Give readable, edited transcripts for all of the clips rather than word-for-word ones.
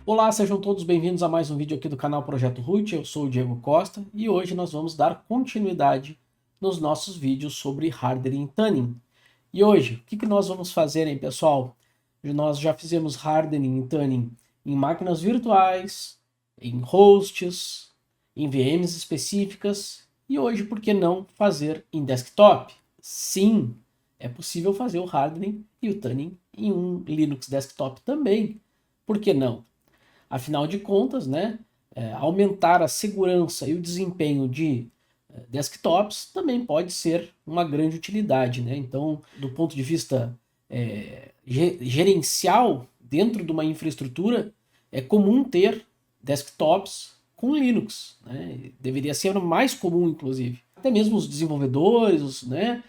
Olá, sejam todos bem-vindos a mais um vídeo aqui do canal Projeto Root. Eu sou o Diego Costa e hoje nós vamos dar continuidade nos nossos vídeos sobre hardening e tuning. E hoje, o que nós vamos fazer, hein, pessoal? Nós já fizemos hardening e tuning em máquinas virtuais, em hosts, em VMs específicas e hoje, por que não fazer em desktop? Sim, é possível fazer o hardening e o tuning em um Linux desktop também. Por que não? Afinal de contas, né, aumentar a segurança e o desempenho de desktops também pode ser uma grande utilidade, né? Então, do ponto de vista gerencial, dentro de uma infraestrutura, é comum ter desktops com Linux, né? Deveria ser o mais comum, inclusive. Até mesmo os desenvolvedores, né,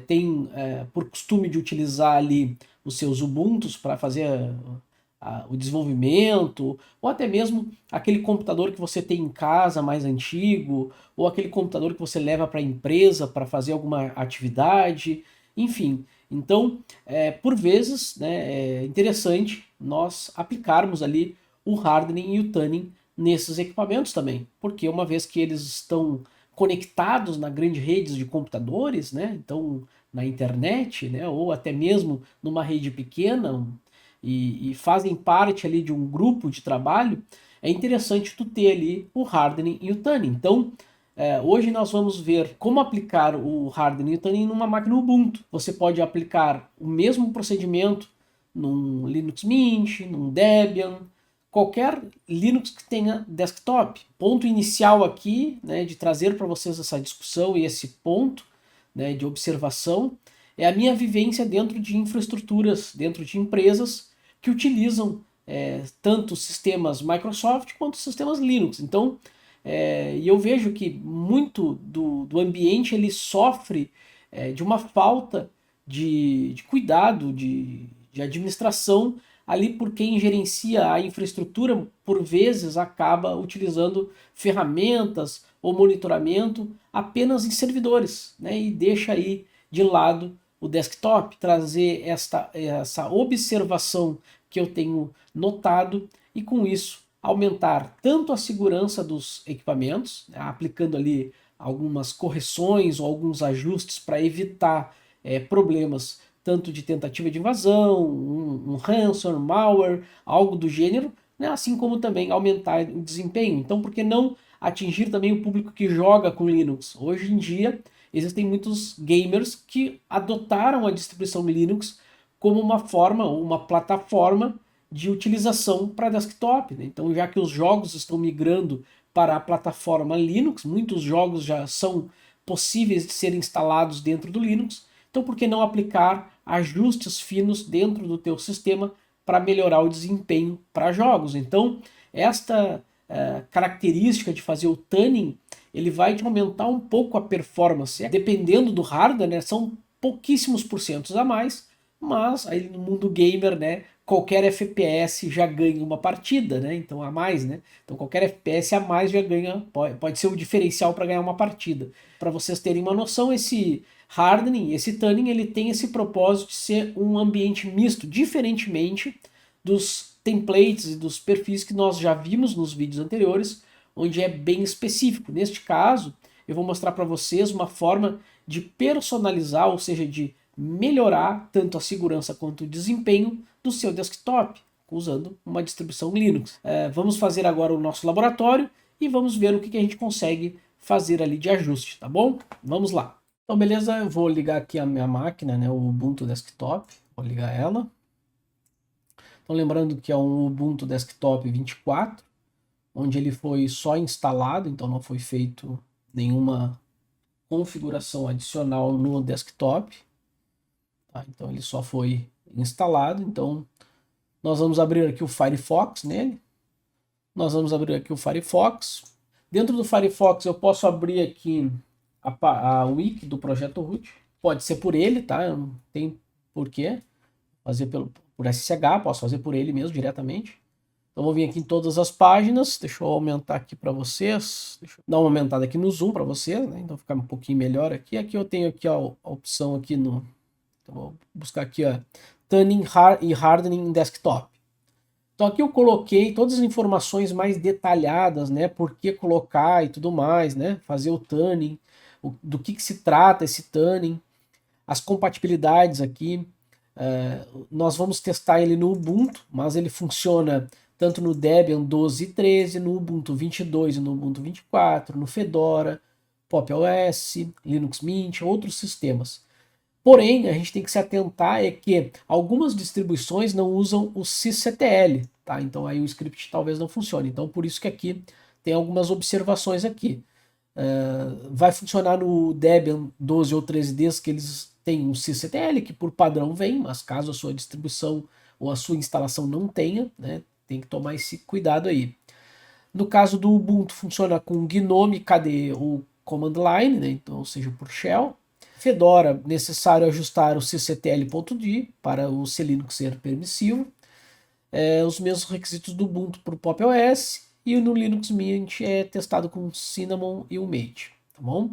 têm por costume de utilizar ali os seus Ubuntus para fazer o desenvolvimento, ou até mesmo aquele computador que você tem em casa mais antigo, ou aquele computador que você leva para a empresa para fazer alguma atividade, enfim. Então, por vezes, né, é interessante nós aplicarmos ali o hardening e o tuning nesses equipamentos também, porque uma vez que eles estão conectados na grande rede de computadores, né, então na internet, né, ou até mesmo numa rede pequena, e fazem parte ali de um grupo de trabalho, é interessante tu ter ali o hardening e o tuning. Então, hoje nós vamos ver como aplicar o hardening e o tuning numa máquina Ubuntu. Você pode aplicar o mesmo procedimento num Linux Mint, num Debian, qualquer Linux que tenha desktop. Ponto inicial aqui, né, de trazer para vocês essa discussão e esse ponto, né, de observação, é a minha vivência dentro de infraestruturas, dentro de empresas que utilizam tanto sistemas Microsoft quanto sistemas Linux. Então, e eu vejo que muito do ambiente ele sofre de uma falta de cuidado, de administração ali por quem gerencia a infraestrutura, por vezes acaba utilizando ferramentas ou monitoramento apenas em servidores, né, e deixa aí de lado o desktop, trazer essa observação que eu tenho notado e com isso aumentar tanto a segurança dos equipamentos, né, aplicando ali algumas correções ou alguns ajustes para evitar problemas tanto de tentativa de invasão, um ransom, malware, algo do gênero, né, assim como também aumentar o desempenho. Então, por que não atingir também o público que joga com Linux? Hoje em dia, existem muitos gamers que adotaram a distribuição Linux como uma forma, uma plataforma de utilização para desktop, né? Então, já que os jogos estão migrando para a plataforma Linux, muitos jogos já são possíveis de serem instalados dentro do Linux, então por que não aplicar ajustes finos dentro do teu sistema para melhorar o desempenho para jogos? Então, esta característica de fazer o tuning, ele vai te aumentar um pouco a performance. Dependendo do hardware, né, são pouquíssimos porcentos a mais, mas aí no mundo gamer, né, qualquer FPS já ganha uma partida, né? Então a mais, né? Então qualquer FPS a mais já ganha, pode ser o diferencial para ganhar uma partida. Para vocês terem uma noção, esse hardening, esse tuning, ele tem esse propósito de ser um ambiente misto, diferentemente dos templates e dos perfis que nós já vimos nos vídeos anteriores, onde é bem específico. Neste caso, eu vou mostrar para vocês uma forma de personalizar, ou seja, de melhorar tanto a segurança quanto o desempenho do seu desktop, usando uma distribuição Linux. Vamos fazer agora o nosso laboratório e vamos ver o que a gente consegue fazer ali de ajuste, tá bom? Vamos lá. Então, beleza, eu vou ligar aqui a minha máquina, né, o Ubuntu Desktop, vou ligar ela. Então, lembrando que é um Ubuntu Desktop 24, onde ele foi só instalado, então não foi feito nenhuma configuração adicional no desktop. Tá? Então ele só foi instalado. Então nós vamos abrir aqui o Firefox nele. Nós vamos abrir aqui o Firefox. Dentro do Firefox eu posso abrir aqui a wiki do projeto root. Pode ser por ele, tá? Não tem porquê fazer por SSH, posso fazer por ele mesmo diretamente. Então vou vir aqui em todas as páginas, deixa eu aumentar aqui para vocês, deixa eu dar uma aumentada aqui no zoom para vocês, né? Então ficar um pouquinho melhor aqui. Aqui eu tenho aqui a opção aqui então vou buscar aqui, ó, Tuning e Hardening em Desktop. Então aqui eu coloquei todas as informações mais detalhadas, né? Por que colocar e tudo mais, né? Fazer o tuning, do que se trata esse tuning, as compatibilidades aqui. Nós vamos testar ele no Ubuntu, mas ele funciona tanto no Debian 12 e 13, no Ubuntu 22 e no Ubuntu 24, no Fedora, Pop! OS, Linux Mint, outros sistemas. Porém, a gente tem que se atentar é que algumas distribuições não usam o sysctl, tá? Então aí o script talvez não funcione. Então por isso que aqui tem algumas observações aqui. Vai funcionar no Debian 12 ou 13D que eles têm um sysctl que por padrão vem, mas caso a sua distribuição ou a sua instalação não tenha, né, tem que tomar esse cuidado aí. No caso do Ubuntu funciona com GNOME, KDE ou Command Line, né, então, ou seja, por shell. Fedora, necessário ajustar o sysctl.d para o Linux ser permissivo. Os mesmos requisitos do Ubuntu para o Pop! OS. E no Linux Mint é testado com Cinnamon e o Mate, tá bom?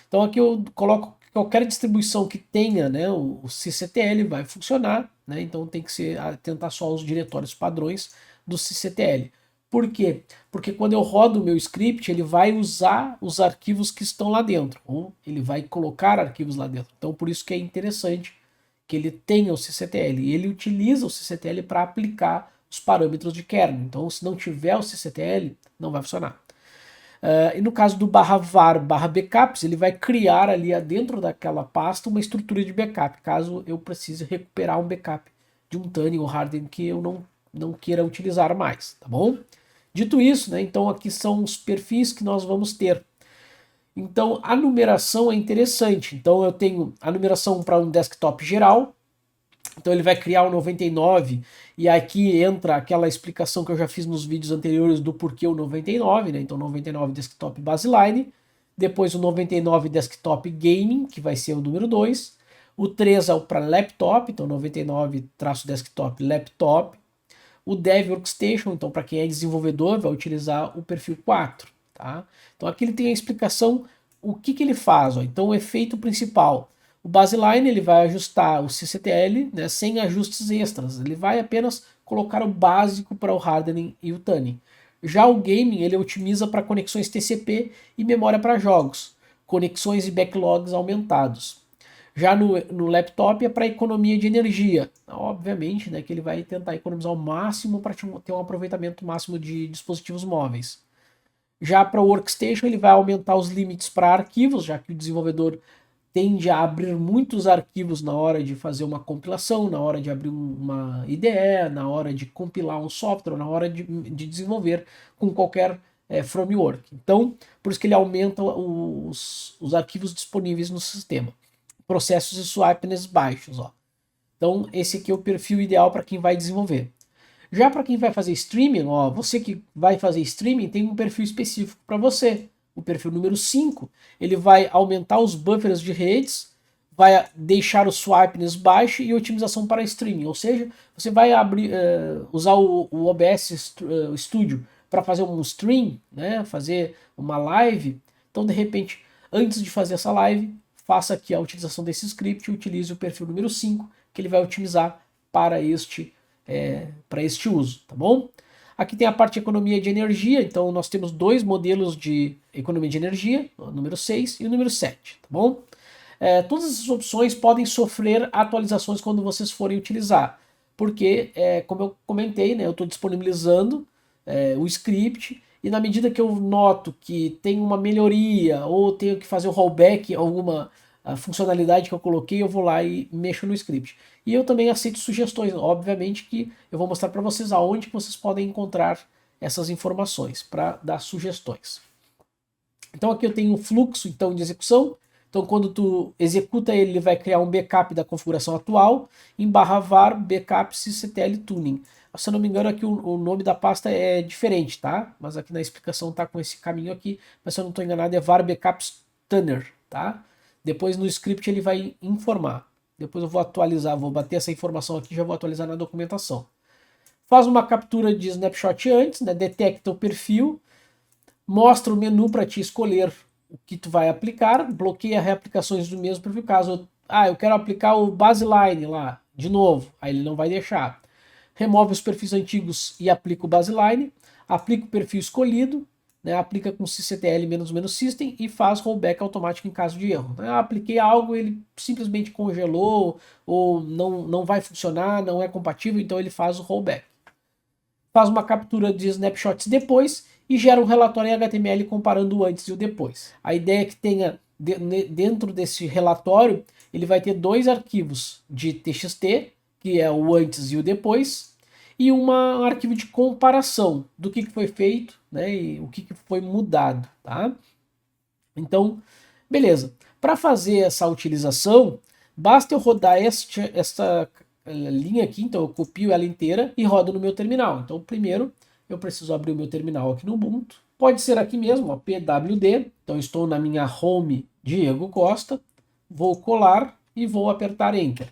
Então aqui eu coloco qualquer distribuição que tenha, né, o sysctl vai funcionar, né? Então tem que atentar só aos diretórios padrões do sysctl. Por quê? Porque quando eu rodo o meu script, ele vai usar os arquivos que estão lá dentro, ou ele vai colocar arquivos lá dentro. Então por isso que é interessante que ele tenha o sysctl, e ele utiliza o sysctl para aplicar os parâmetros de kernel. Então se não tiver o sysctl, não vai funcionar. E no caso do _var /backups, ele vai criar ali dentro daquela pasta uma estrutura de backup, caso eu precise recuperar um backup de um tuning ou hardening que eu não queira utilizar mais, tá bom? Dito isso, né, então aqui são os perfis que nós vamos ter. Então a numeração é interessante. Então eu tenho a numeração para um desktop geral. Então ele vai criar o 99 e aqui entra aquela explicação que eu já fiz nos vídeos anteriores do porquê o 99, né? Então 99 desktop baseline, depois o 99 desktop gaming, que vai ser o número 2, o 3 é o para laptop, então 99-desktop laptop, o Dev Workstation, então para quem é desenvolvedor vai utilizar o perfil 4, tá? Então aqui ele tem a explicação o que ele faz, ó. Então o efeito principal, o baseline ele vai ajustar o sysctl, né, sem ajustes extras, ele vai apenas colocar o básico para o hardening e o tuning. Já o gaming ele otimiza para conexões TCP e memória para jogos, conexões e backlogs aumentados. Já no laptop é para economia de energia. Obviamente, né, que ele vai tentar economizar o máximo para ter um aproveitamento máximo de dispositivos móveis. Já para o workstation ele vai aumentar os limites para arquivos, já que o desenvolvedor tende a abrir muitos arquivos na hora de fazer uma compilação, na hora de abrir uma IDE, na hora de compilar um software, na hora de desenvolver com qualquer framework. Então, por isso que ele aumenta os arquivos disponíveis no sistema. Processos e swipeness baixos, ó. Então esse aqui é o perfil ideal para quem vai desenvolver. Já para quem vai fazer streaming, ó, você que vai fazer streaming tem um perfil específico para você. O perfil número 5, ele vai aumentar os buffers de redes, vai deixar o swipeness baixo e otimização para streaming. Ou seja, você vai usar o OBS Studio para fazer um stream, né, fazer uma live. Então, de repente, antes de fazer essa live, faça aqui a utilização desse script e utilize o perfil número 5, que ele vai otimizar para este uso, tá bom? Aqui tem a parte de economia de energia, então nós temos dois modelos de economia de energia, o número 6 e o número 7, tá bom? Todas essas opções podem sofrer atualizações quando vocês forem utilizar, porque, como eu comentei, né, eu estou disponibilizando o script, e na medida que eu noto que tem uma melhoria ou tenho que fazer o rollback, alguma funcionalidade que eu coloquei, eu vou lá e mexo no script. E eu também aceito sugestões, obviamente que eu vou mostrar para vocês aonde que vocês podem encontrar essas informações para dar sugestões. Então aqui eu tenho o fluxo então, de execução. Então quando tu executa ele vai criar um backup da configuração atual em /var backup sysctl tuning. Se eu não me engano aqui o nome da pasta é diferente, tá? Mas aqui na explicação tá com esse caminho aqui, mas se eu não estou enganado é var backups tuner, tá? Depois no script ele vai informar. Depois eu vou atualizar, vou bater essa informação aqui e já vou atualizar na documentação. Faz uma captura de snapshot antes, né? Detecta o perfil, mostra o menu para te escolher o que tu vai aplicar, bloqueia reaplicações do mesmo perfil. Caso eu quero aplicar o baseline lá, de novo, aí ele não vai deixar. remove os perfis antigos e aplica o baseline, aplica o perfil escolhido, né, aplica com sysctl "-system" e faz rollback automático em caso de erro. Eu apliquei algo, ele simplesmente congelou ou não vai funcionar, não é compatível, então ele faz o rollback. Faz uma captura de snapshots depois e gera um relatório em HTML comparando o antes e o depois. A ideia é que tenha dentro desse relatório, ele vai ter 2 arquivos de TXT, que é o antes e o depois, e um arquivo de comparação do que foi feito, né, e o que foi mudado, tá? Então, beleza. Para fazer essa utilização, basta eu rodar esta linha aqui, então eu copio ela inteira e rodo no meu terminal. Então, primeiro, eu preciso abrir o meu terminal aqui no Ubuntu. Pode ser aqui mesmo, ó, pwd. Então, estou na minha home Diego Costa, vou colar e vou apertar Enter.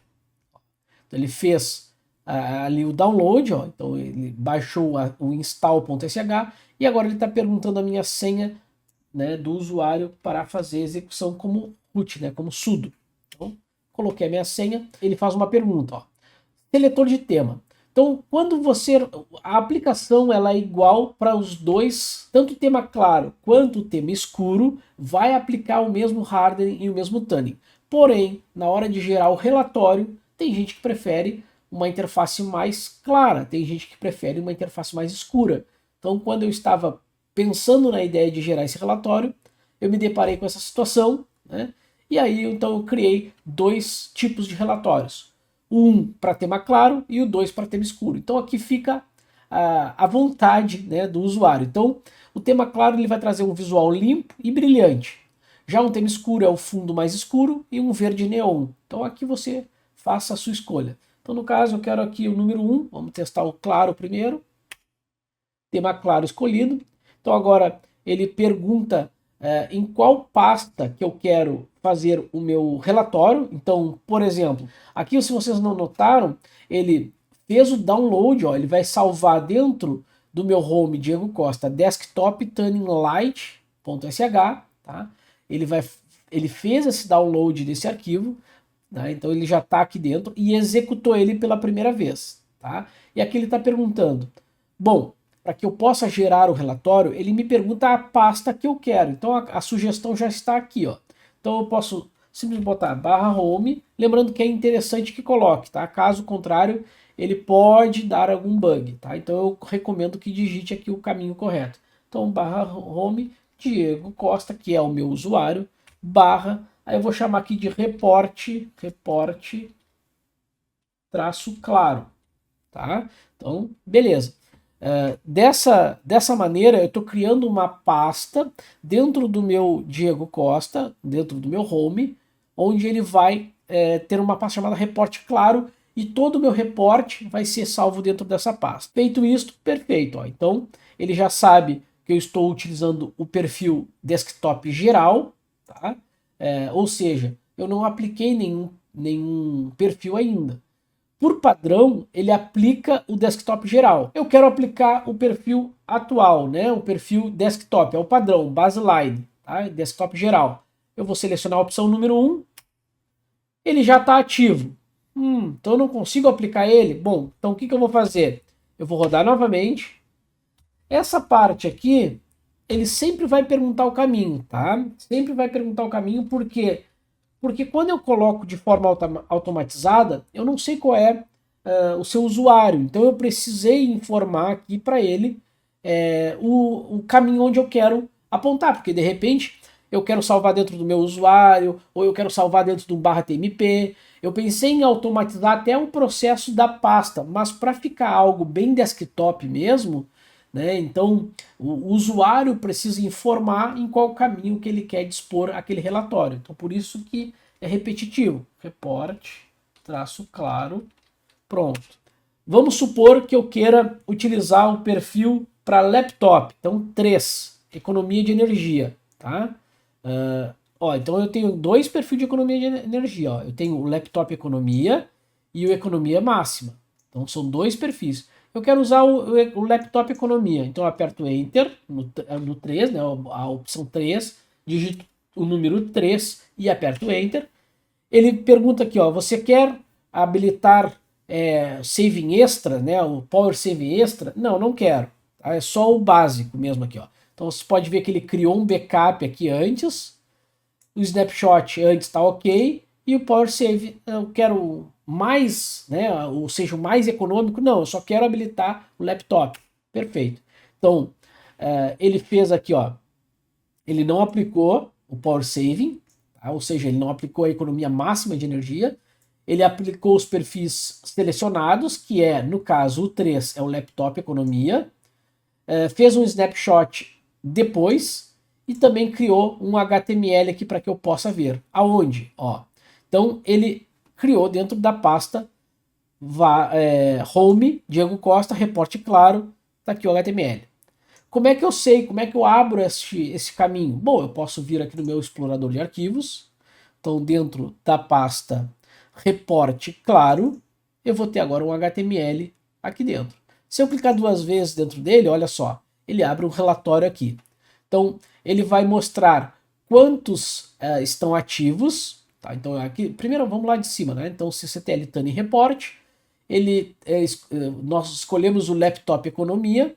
Então, ele fez ali o download, ó, então ele baixou o install.sh e agora ele está perguntando a minha senha, né, do usuário para fazer a execução como root, né, como sudo. Então, coloquei a minha senha, ele faz uma pergunta, ó, seletor de tema. Então, quando a aplicação ela é igual para os dois, tanto o tema claro quanto o tema escuro, vai aplicar o mesmo hardening e o mesmo tuning. Porém, na hora de gerar o relatório, tem gente que prefere uma interface mais clara, tem gente que prefere uma interface mais escura. Então, quando eu estava pensando na ideia de gerar esse relatório, eu me deparei com essa situação, né? E aí, então, eu criei 2 tipos de relatórios. Um para tema claro e o 2 para tema escuro. Então, aqui fica a vontade, né, do usuário. Então, o tema claro ele vai trazer um visual limpo e brilhante. Já um tema escuro é o fundo mais escuro e um verde neon. Então, aqui você faça a sua escolha. Então, no caso, eu quero aqui o número 1. Vamos testar o claro primeiro. Tema claro escolhido. Então, agora ele pergunta em qual pasta que eu quero fazer o meu relatório. Então, por exemplo, aqui, se vocês não notaram, ele fez o download, ó, ele vai salvar dentro do meu home Diego Costa desktop tuning light.sh, tá? Ele fez esse download desse arquivo, né? Então ele já está aqui dentro e executou ele pela primeira vez, tá? E aqui ele está perguntando, bom, para que eu possa gerar o relatório, ele me pergunta a pasta que eu quero. Então a sugestão já está aqui, ó. Então eu posso simplesmente botar /home, lembrando que é interessante que coloque, tá? Caso contrário, ele pode dar algum bug, tá? Então eu recomendo que digite aqui o caminho correto. Então /home Diego Costa, que é o meu usuário, aí eu vou chamar aqui de reporte traço claro, tá? Então, beleza. Dessa maneira, eu estou criando uma pasta dentro do meu Diego Costa, dentro do meu home, onde ele vai ter uma pasta chamada reporte claro e todo o meu reporte vai ser salvo dentro dessa pasta. Feito isso, perfeito. Ó. Então, ele já sabe que eu estou utilizando o perfil desktop geral, tá? Ou seja, eu não apliquei nenhum perfil ainda. Por padrão, ele aplica o desktop geral. Eu quero aplicar o perfil atual, né? O perfil desktop, é o padrão, baseline, tá? Desktop geral. Eu vou selecionar a opção número 1. Ele já está ativo. Então eu não consigo aplicar ele? Bom, então o que eu vou fazer? Eu vou rodar novamente. Essa parte aqui, ele sempre vai perguntar o caminho, tá? Sempre vai perguntar o caminho, por quê? Porque quando eu coloco de forma automatizada, eu não sei qual é o seu usuário. Então eu precisei informar aqui para ele o caminho onde eu quero apontar. Porque de repente eu quero salvar dentro do meu usuário, ou eu quero salvar dentro do /tmp. Eu pensei em automatizar até o processo da pasta, mas para ficar algo bem desktop mesmo, né, então o usuário precisa informar em qual caminho que ele quer dispor aquele relatório. Então por isso que é repetitivo. Reporte, traço claro, pronto. Vamos supor que eu queira utilizar o perfil para laptop. Então 3, economia de energia. Tá? Então eu tenho 2 perfis de economia de energia. Ó. Eu tenho o laptop economia e o economia máxima. Então são 2 perfis. Eu quero usar o laptop economia. Então eu aperto Enter no 3, né, a opção 3, digito o número 3 e aperto Enter. Ele pergunta aqui, ó, você quer habilitar saving extra, né, o Power Saving extra, não quero. Tá? É só o básico mesmo aqui, ó. Então você pode ver que ele criou um backup aqui antes, o snapshot antes está ok, e o Power Save eu quero mais, né, ou seja, o mais econômico, não, eu só quero habilitar o laptop. Perfeito. Então, ele fez aqui, ó, ele não aplicou o Power Saving, tá? Ou seja, ele não aplicou a economia máxima de energia, ele aplicou os perfis selecionados, que é, no caso, o 3 é o laptop economia, fez um snapshot depois e também criou um HTML aqui para que eu possa ver. Aonde? Ó. Então, ele criou dentro da pasta Home, Diego Costa, reporte claro, tá aqui o HTML. Como é que eu sei, como é que eu abro esse caminho? Bom, eu posso vir aqui no meu explorador de arquivos, então dentro da pasta reporte claro, eu vou ter agora um HTML aqui dentro. Se eu clicar 2 vezes dentro dele, olha só, ele abre um relatório aqui. Então, ele vai mostrar quantos estão ativos, tá? Então, aqui, primeiro vamos lá de cima, né? Então, CCTL Tani Report, nós escolhemos o laptop economia,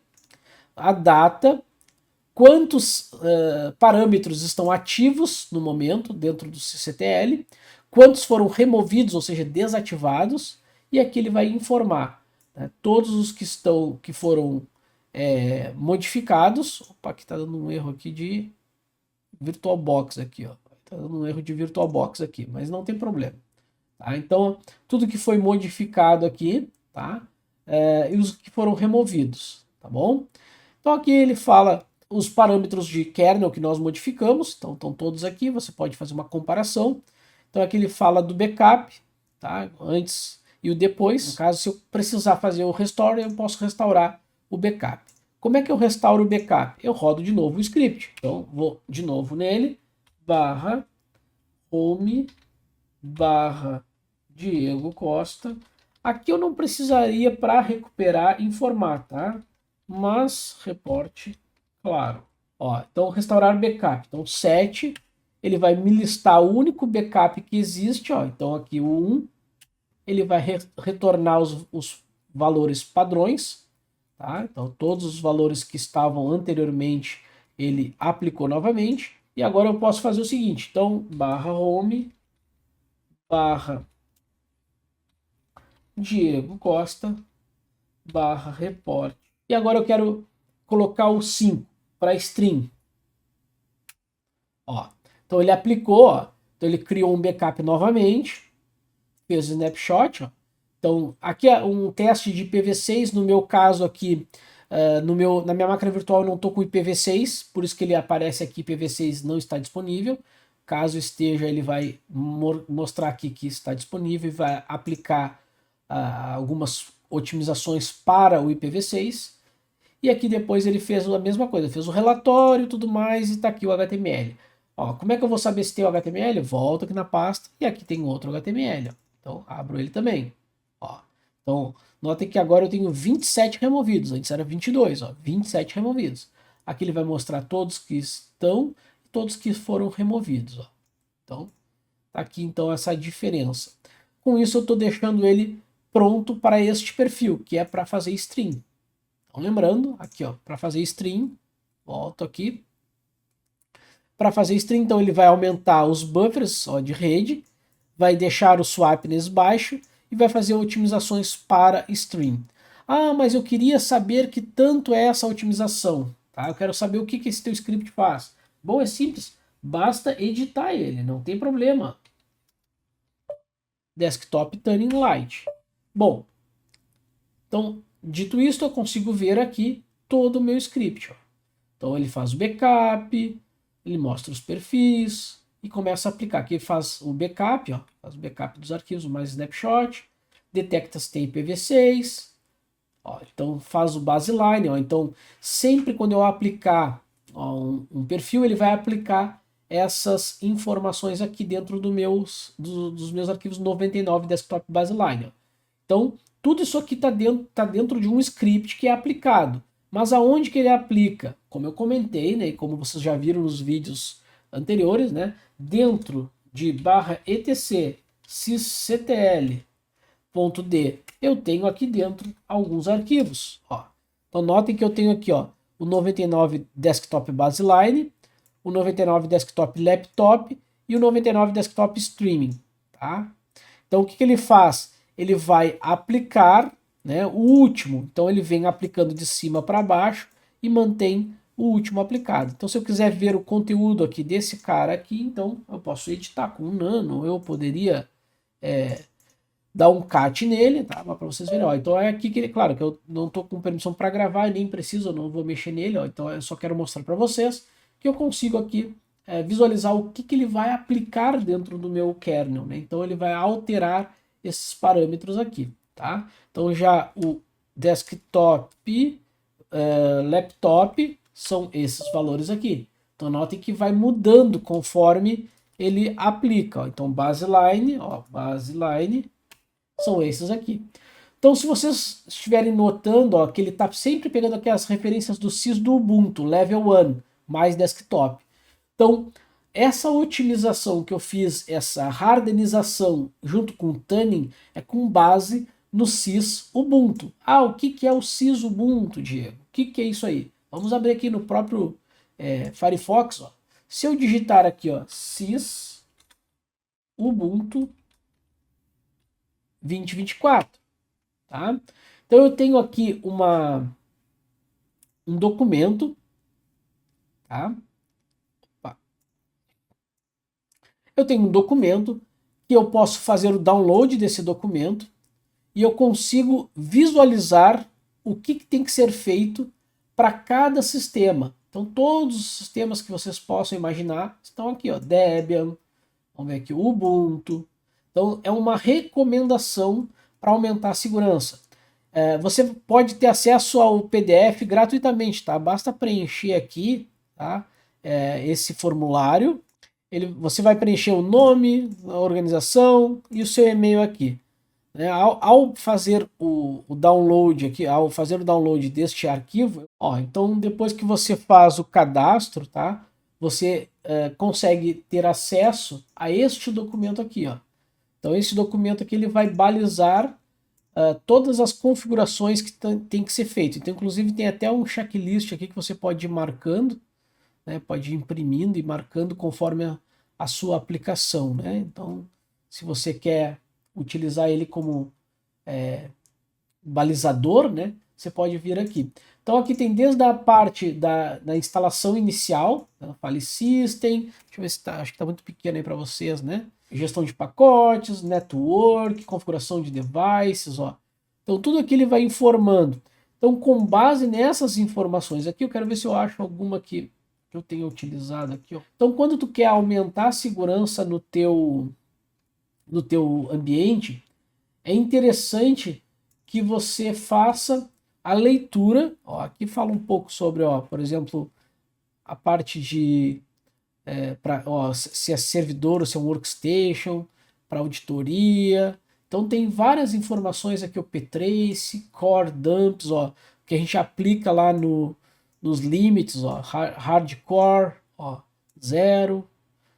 a data, quantos parâmetros estão ativos no momento dentro do CCTL, quantos foram removidos, ou seja, desativados, e aqui ele vai informar, né, todos os que foram modificados. Opa, aqui está dando um erro aqui de VirtualBox aqui, ó. Está dando um erro de VirtualBox aqui, mas não tem problema. Tá? Então, tudo que foi modificado aqui, tá? E os que foram removidos, tá bom? Então aqui ele fala os parâmetros de kernel que nós modificamos, então estão todos aqui, você pode fazer uma comparação. Então aqui ele fala do backup, tá? Antes e o depois. No caso, se eu precisar fazer o restore, eu posso restaurar o backup. Como é que eu restauro o backup? Eu rodo de novo o script. Então vou de novo nele, /home /Diego Costa. Aqui eu não precisaria para recuperar e informar, tá? Mas reporte, claro. Ó, então restaurar backup. Então 7, ele vai me listar o único backup que existe, ó. Então aqui o 1, ele vai retornar os valores padrões, tá? Então todos os valores que estavam anteriormente ele aplicou novamente. E agora eu posso fazer o seguinte, então /home /Diego Costa /report. E agora eu quero colocar o 5 para string. Ó, então ele aplicou, ó, então ele criou um backup novamente, fez o snapshot. Ó. Então aqui é um teste de IPv6, no meu caso aqui, na minha máquina virtual eu não estou com IPv6, por isso que ele aparece aqui, IPv6 não está disponível. Caso esteja, ele vai mostrar aqui que está disponível e vai aplicar algumas otimizações para o IPv6. E aqui depois ele fez a mesma coisa, fez o relatório e tudo mais, e está aqui o HTML. Ó, como é que eu vou saber se tem o HTML? Volto aqui na pasta e aqui tem outro HTML. Ó. Então abro ele também. Ó. Então notem que agora eu tenho 27 removidos, antes era 22, ó, 27 removidos. Aqui ele vai mostrar todos que estão e todos que foram removidos. Ó. Então tá aqui então essa diferença. Com isso eu estou deixando ele pronto para este perfil, que é para fazer stream. Então, lembrando, aqui ó, para fazer stream, volto aqui. Para fazer stream, então ele vai aumentar os buffers ó, de rede, vai deixar o swapness baixo e vai fazer otimizações para stream. Ah, mas eu queria saber que tanto é essa otimização. Tá? Eu quero saber o que esse teu script faz. Bom, é simples, basta editar ele, não tem problema. Desktop Turning Light. Bom, então, dito isso, eu consigo ver aqui todo o meu script. Ó. Então ele faz o backup, ele mostra os perfis e começa a aplicar. Aqui ele faz o backup, ó, faz o backup dos arquivos mais snapshot, detecta se tem IPv6, ó, então faz o baseline. Ó, então sempre quando eu aplicar ó, um perfil, ele vai aplicar essas informações aqui dentro dos meus arquivos 99 desktop baseline. Ó. Então tudo isso aqui está dentro de um script que é aplicado. Mas aonde que ele aplica? Como eu comentei, né, e como vocês já viram nos vídeos anteriores, né, dentro de /etc sysctl.d eu tenho aqui dentro alguns arquivos. Ó. Então notem que eu tenho aqui ó, o 99 Desktop Baseline, o 99 Desktop Laptop e o 99 Desktop Streaming. Tá? Então o que ele faz? Ele vai aplicar, né, o último. Então ele vem aplicando de cima para baixo e mantém o último aplicado. Então se eu quiser ver o conteúdo aqui desse cara aqui, então eu posso editar com um nano, eu poderia dar um cat nele, tá? Para vocês verem, ó. Então é aqui que ele, claro que eu não estou com permissão para gravar, nem preciso, eu não vou mexer nele, ó. Então eu só quero mostrar para vocês que eu consigo aqui visualizar o que ele vai aplicar dentro do meu kernel, né? Então ele vai alterar esses parâmetros aqui, tá? Então já o desktop, laptop são esses valores aqui. Então notem que vai mudando conforme ele aplica, ó. Então baseline, ó, baseline são esses aqui. Então se vocês estiverem notando, ó, que ele está sempre pegando aqui as referências do sys do Ubuntu, level 1, mais desktop. Então essa otimização que eu fiz, essa hardenização junto com o tuning, é com base no sys Ubuntu. Ah, o que é o sys Ubuntu, Diego? O que é isso aí? Vamos abrir aqui no próprio Firefox. Ó. Se eu digitar aqui, ó, sys Ubuntu 2024, tá? Então eu tenho aqui um documento, tá? Opa. Eu tenho um documento que eu posso fazer o download desse documento e eu consigo visualizar o que tem que ser feito para cada sistema. Então todos os sistemas que vocês possam imaginar estão aqui, ó, Debian, vamos ver aqui, Ubuntu. Então é uma recomendação para aumentar a segurança. Você pode ter acesso ao PDF gratuitamente, tá? Basta preencher aqui, tá? Esse formulário. Você vai preencher o nome, a organização e o seu e-mail aqui. Ao fazer o download aqui, ao fazer o download deste arquivo, ó, então depois que você faz o cadastro, tá? Você consegue ter acesso a este documento aqui, ó. Então esse documento aqui ele vai balizar todas as configurações que tem que ser feito. Então inclusive tem até um checklist aqui que você pode ir marcando, né? Pode ir imprimindo e marcando conforme a sua aplicação, né? Então se você quer utilizar ele como balizador, né? Você pode vir aqui. Então aqui tem desde a parte da instalação inicial, File System, deixa eu ver se tá, acho que está muito pequeno aí para vocês, né? Gestão de pacotes, network, configuração de devices, ó. Então tudo aqui ele vai informando. Então com base nessas informações aqui, eu quero ver se eu acho alguma que eu tenha utilizado aqui, ó. Então quando tu quer aumentar a segurança no teu ambiente, é interessante que você faça a leitura. Ó, aqui fala um pouco sobre, ó, por exemplo, a parte de se é servidor ou se é um workstation, para auditoria. Então tem várias informações aqui, o ptrace, core dumps, ó, que a gente aplica lá nos limites, ó, hardcore, ó, 0.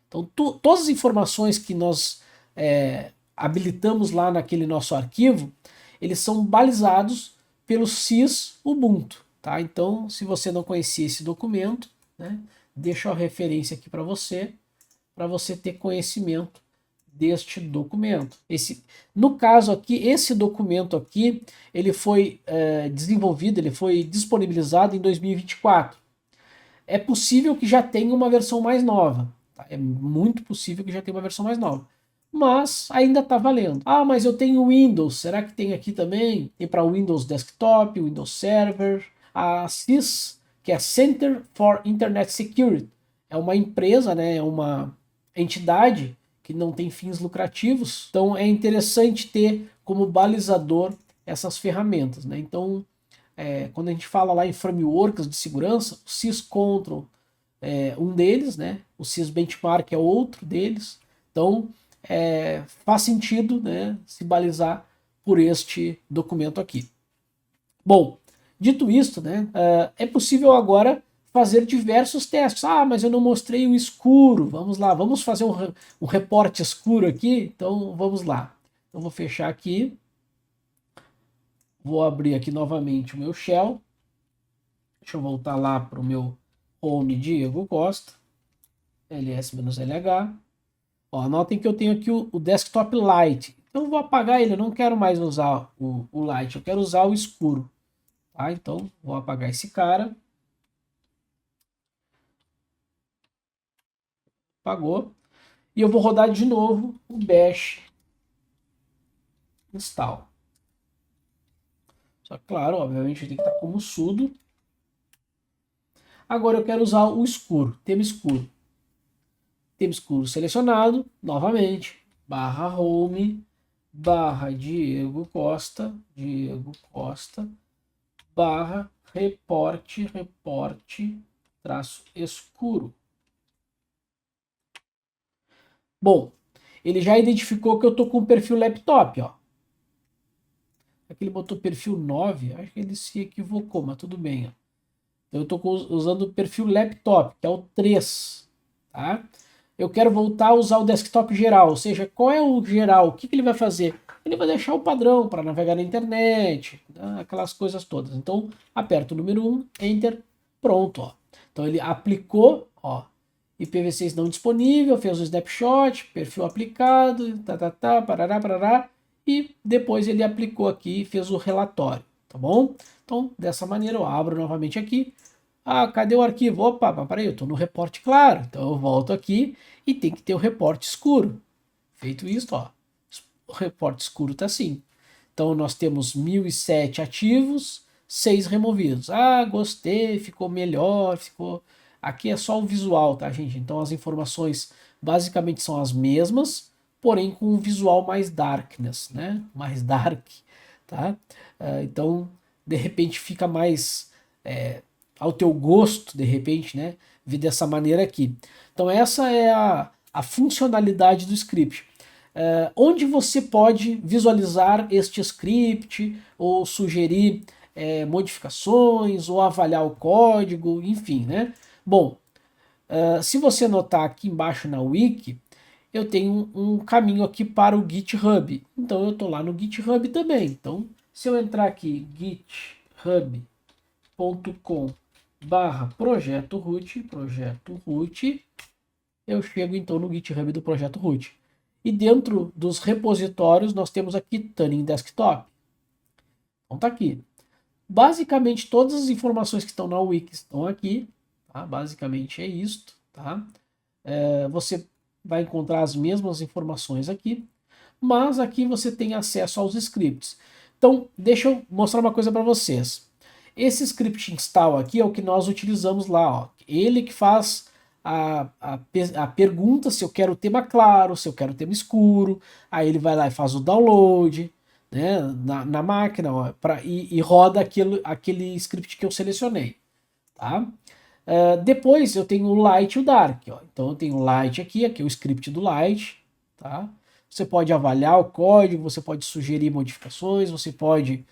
Então todas as informações que nós habilitamos lá naquele nosso arquivo, eles são balizados pelo sys Ubuntu, tá? Então, se você não conhecia esse documento, né, deixo a referência aqui para você ter conhecimento deste documento. No caso aqui, esse documento aqui, ele foi desenvolvido, ele foi disponibilizado em 2024. É possível que já tenha uma versão mais nova, tá? É muito possível que já tenha uma versão mais nova. Mas ainda está valendo. Ah, mas eu tenho Windows, será que tem aqui também? Tem para Windows Desktop, Windows Server. A CIS, que é Center for Internet Security, é uma empresa, né, é uma entidade que não tem fins lucrativos. Então é interessante ter como balizador essas ferramentas, né? Então, quando a gente fala lá em frameworks de segurança, o syscontrol é um deles, né? O sysbenchmark é outro deles. Então, faz sentido, né, se balizar por este documento aqui. Bom, dito isto, né, é possível agora fazer diversos testes. Ah, mas eu não mostrei o escuro. Vamos lá, vamos fazer um reporte escuro aqui? Então, vamos lá. Eu vou fechar aqui. Vou abrir aqui novamente o meu shell. Deixa eu voltar lá para o meu home Diego Costa. ls-lh. Ó, notem que eu tenho aqui o desktop light. Então eu vou apagar ele, eu não quero mais usar o light, eu quero usar o escuro. Tá? Então vou apagar esse cara. Apagou. E eu vou rodar de novo o bash install. Só que, claro, obviamente tem que estar como sudo. Agora eu quero usar o escuro, tema escuro. Tema escuro selecionado, novamente, barra home, barra Diego Costa, barra reporte, traço escuro. Bom, ele já identificou que eu estou com o perfil laptop, ó. Aqui ele botou perfil 9, acho que ele se equivocou, mas tudo bem, ó. Eu estou usando o perfil laptop, que é o 3, tá? Eu quero voltar a usar o desktop geral, ou seja, qual é o geral? O que ele vai fazer? Ele vai deixar o padrão para navegar na internet, né? Aquelas coisas todas. Então, aperto o número 1, Enter, pronto, ó. Então ele aplicou, ó, IPv6 não disponível, fez o snapshot, perfil aplicado, parará, e depois ele aplicou aqui e fez o relatório, tá bom? Então, dessa maneira eu abro novamente aqui. Ah, cadê o arquivo? Opa, mas peraí, eu estou no reporte claro. Então eu volto aqui e tem que ter o reporte escuro. Feito isso, ó, o reporte escuro está assim. Então nós temos 1007 ativos, 6 removidos. Ah, gostei, ficou melhor, ficou... Aqui é só o visual, tá, gente? Então as informações basicamente são as mesmas, porém com um visual mais darkness, né? Mais dark, tá? Então, de repente fica mais ao teu gosto, de repente, né? Ver dessa maneira aqui. Então essa é a funcionalidade do script. Onde você pode visualizar este script ou sugerir modificações ou avaliar o código, enfim, né? Bom, se você notar aqui embaixo na wiki, eu tenho um caminho aqui para o GitHub. Então eu estou lá no GitHub também. Então, se eu entrar aqui, github.com/projeto root, eu chego então no GitHub do projeto root. E dentro dos repositórios nós temos aqui Tuning Desktop. Então tá aqui. Basicamente todas as informações que estão na wiki estão aqui, tá? Basicamente é isto, tá? Você vai encontrar as mesmas informações aqui, mas aqui você tem acesso aos scripts. Então, deixa eu mostrar uma coisa para vocês. Esse script install aqui é o que nós utilizamos lá, ó. Ele que faz a pergunta se eu quero o tema claro, se eu quero o tema escuro, aí ele vai lá e faz o download, né, na máquina, ó, e roda aquele script que eu selecionei, tá? Depois eu tenho o light e o dark, ó. Então eu tenho o light aqui é o script do light, tá? Você pode avaliar o código, você pode sugerir modificações, você pode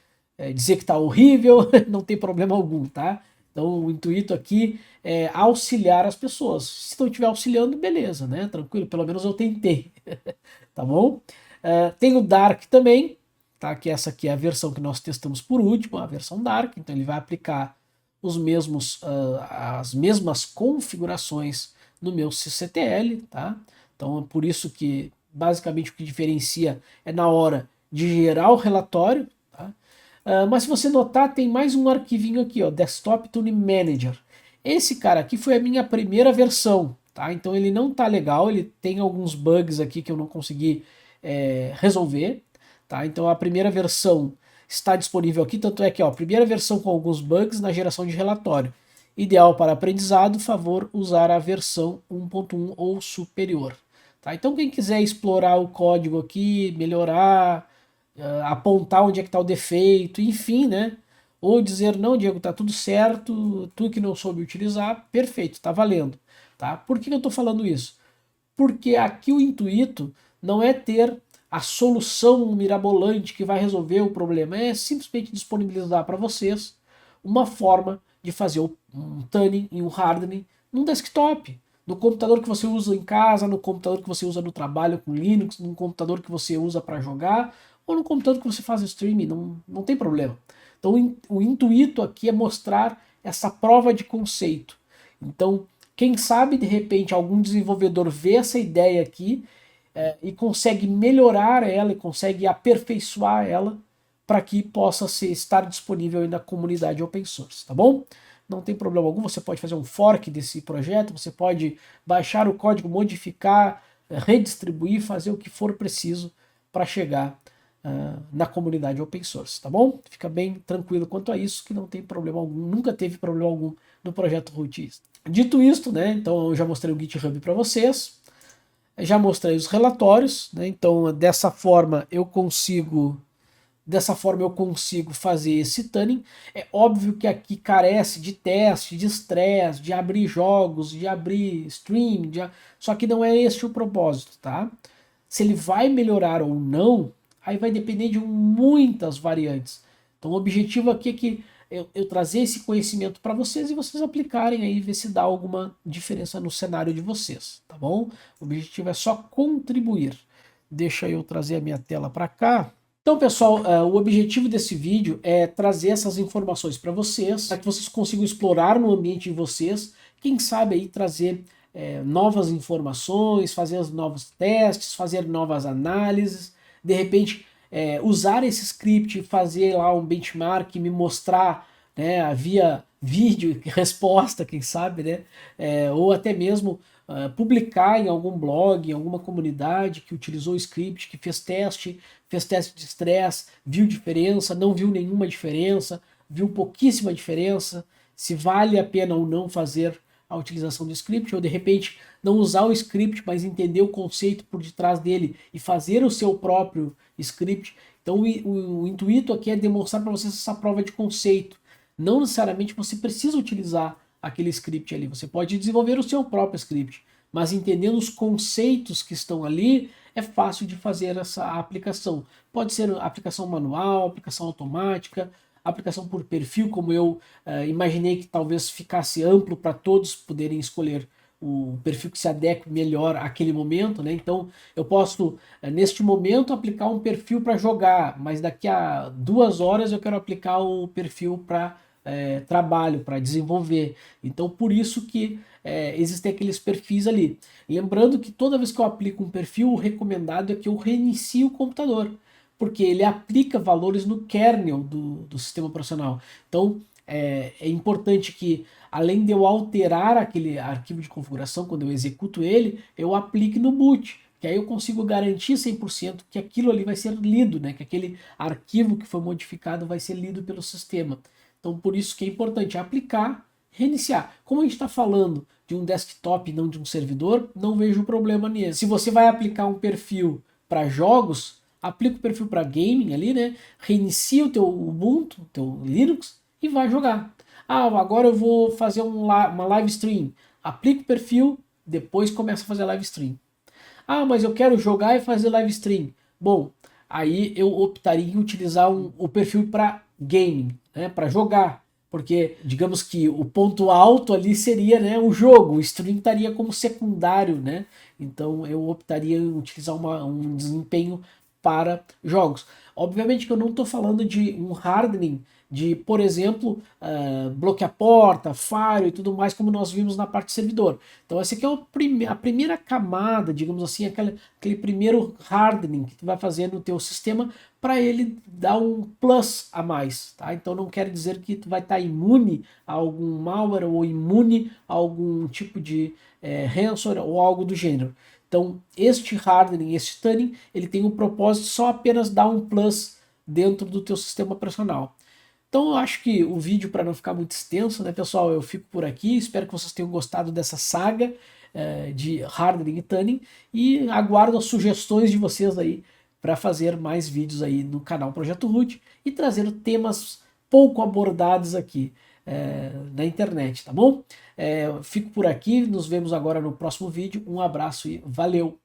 dizer que está horrível, não tem problema algum, tá? Então o intuito aqui é auxiliar as pessoas. Se não estiver auxiliando, beleza, né? Tranquilo, pelo menos eu tentei, tá bom? Tem o Dark também, tá? Que essa aqui é a versão que nós testamos por último, a versão Dark. Então ele vai aplicar as mesmas configurações no meu sysctl, tá? Então é por isso que basicamente o que diferencia é na hora de gerar o relatório, tá? Mas se você notar, tem mais um arquivinho aqui, ó, Desktop Tune Manager. Esse cara aqui foi a minha primeira versão, tá? Então ele não tá legal, ele tem alguns bugs aqui que eu não consegui resolver, tá? Então a primeira versão está disponível aqui, tanto é que, ó, primeira versão com alguns bugs na geração de relatório. Ideal para aprendizado, favor usar a versão 1.1 ou superior. Tá? Então quem quiser explorar o código aqui, melhorar, apontar onde é que está o defeito, enfim, né? Ou dizer, não, Diego, tá tudo certo, tu que não soube utilizar, perfeito, tá valendo. Tá? Por que eu estou falando isso? Porque aqui o intuito não é ter a solução mirabolante que vai resolver o problema, é simplesmente disponibilizar para vocês uma forma de fazer um tuning e um hardening num desktop, no computador que você usa em casa, no computador que você usa no trabalho com Linux, num computador que você usa para jogar, ou no computador que você faz streaming, não tem problema. Então o intuito aqui é mostrar essa prova de conceito. Então, quem sabe de repente algum desenvolvedor vê essa ideia aqui e consegue melhorar ela e consegue aperfeiçoar ela para que possa estar disponível aí na comunidade open source, tá bom? Não tem problema algum, você pode fazer um fork desse projeto, você pode baixar o código, modificar, redistribuir, fazer o que for preciso para chegar na comunidade open source, tá bom? Fica bem tranquilo quanto a isso, que não tem problema algum, nunca teve problema algum no projeto Root. Dito isto, né, então eu já mostrei o GitHub para vocês, já mostrei os relatórios, né, então dessa forma eu consigo fazer esse tuning. É óbvio que aqui carece de teste, de estresse, de abrir jogos, de abrir stream, só que não é este o propósito, tá? Se ele vai melhorar ou não, aí vai depender de muitas variantes. Então o objetivo aqui é que eu trazer esse conhecimento para vocês e vocês aplicarem aí, ver se dá alguma diferença no cenário de vocês, tá bom? O objetivo é só contribuir. Deixa eu trazer a minha tela para cá. Então, pessoal, o objetivo desse vídeo é trazer essas informações para vocês, para que vocês consigam explorar no ambiente de vocês, quem sabe aí trazer novas informações, fazer os novos testes, fazer novas análises, de repente usar esse script, fazer lá um benchmark, me mostrar, né, via vídeo, resposta, quem sabe, né, ou até mesmo publicar em algum blog, em alguma comunidade que utilizou o script, que fez teste de estresse, viu diferença, não viu nenhuma diferença, viu pouquíssima diferença, se vale a pena ou não fazer a utilização do script, ou de repente não usar o script, mas entender o conceito por detrás dele e fazer o seu próprio script. Então o intuito aqui é demonstrar para vocês essa prova de conceito. Não necessariamente você precisa utilizar aquele script ali, você pode desenvolver o seu próprio script, mas entendendo os conceitos que estão ali, é fácil de fazer essa aplicação. Pode ser aplicação manual, aplicação automática, aplicação por perfil, como eu imaginei que talvez ficasse amplo para todos poderem escolher o perfil que se adeque melhor àquele momento, né? Então eu posso, neste momento, aplicar um perfil para jogar, mas daqui a 2 horas eu quero aplicar o perfil para trabalho, para desenvolver. Então por isso que existem aqueles perfis ali. Lembrando que toda vez que eu aplico um perfil, o recomendado é que eu reinicie o computador, porque ele aplica valores no kernel do sistema operacional. Então é importante que, além de eu alterar aquele arquivo de configuração quando eu executo ele, eu aplique no boot, que aí eu consigo garantir 100% que aquilo ali vai ser lido, né? Que aquele arquivo que foi modificado vai ser lido pelo sistema. Então por isso que é importante aplicar, reiniciar. Como a gente está falando de um desktop e não de um servidor, não vejo problema nisso. Se você vai aplicar um perfil para jogos, aplica o perfil para gaming ali, né? Reinicia o teu Ubuntu, o teu Linux e vai jogar. Ah, agora eu vou fazer uma live stream. Aplica o perfil, depois começa a fazer live stream. Ah, mas eu quero jogar e fazer live stream. Bom, aí eu optaria em utilizar o perfil para gaming, né? Para jogar. Porque, digamos que o ponto alto ali seria, né, o jogo, o stream estaria como secundário, né? Então eu optaria em utilizar um desempenho para jogos. Obviamente que eu não estou falando de um hardening de, por exemplo, bloquear porta, firewall e tudo mais, como nós vimos na parte servidor. Então essa aqui é a primeira camada, digamos assim, aquele primeiro hardening que tu vai fazer no teu sistema para ele dar um plus a mais, tá? Então não quer dizer que tu vai estar imune a algum malware ou imune a algum tipo de ransomware ou algo do gênero. Então este hardening, este tuning, ele tem o propósito só apenas dar um plus dentro do teu sistema operacional. Então eu acho que o vídeo, para não ficar muito extenso, né, pessoal, eu fico por aqui. Espero que vocês tenham gostado dessa saga de hardening e tuning e aguardo as sugestões de vocês aí para fazer mais vídeos aí no canal Projeto Root e trazer temas pouco abordados aqui na internet, tá bom? Fico por aqui, nos vemos agora no próximo vídeo. Um abraço e valeu!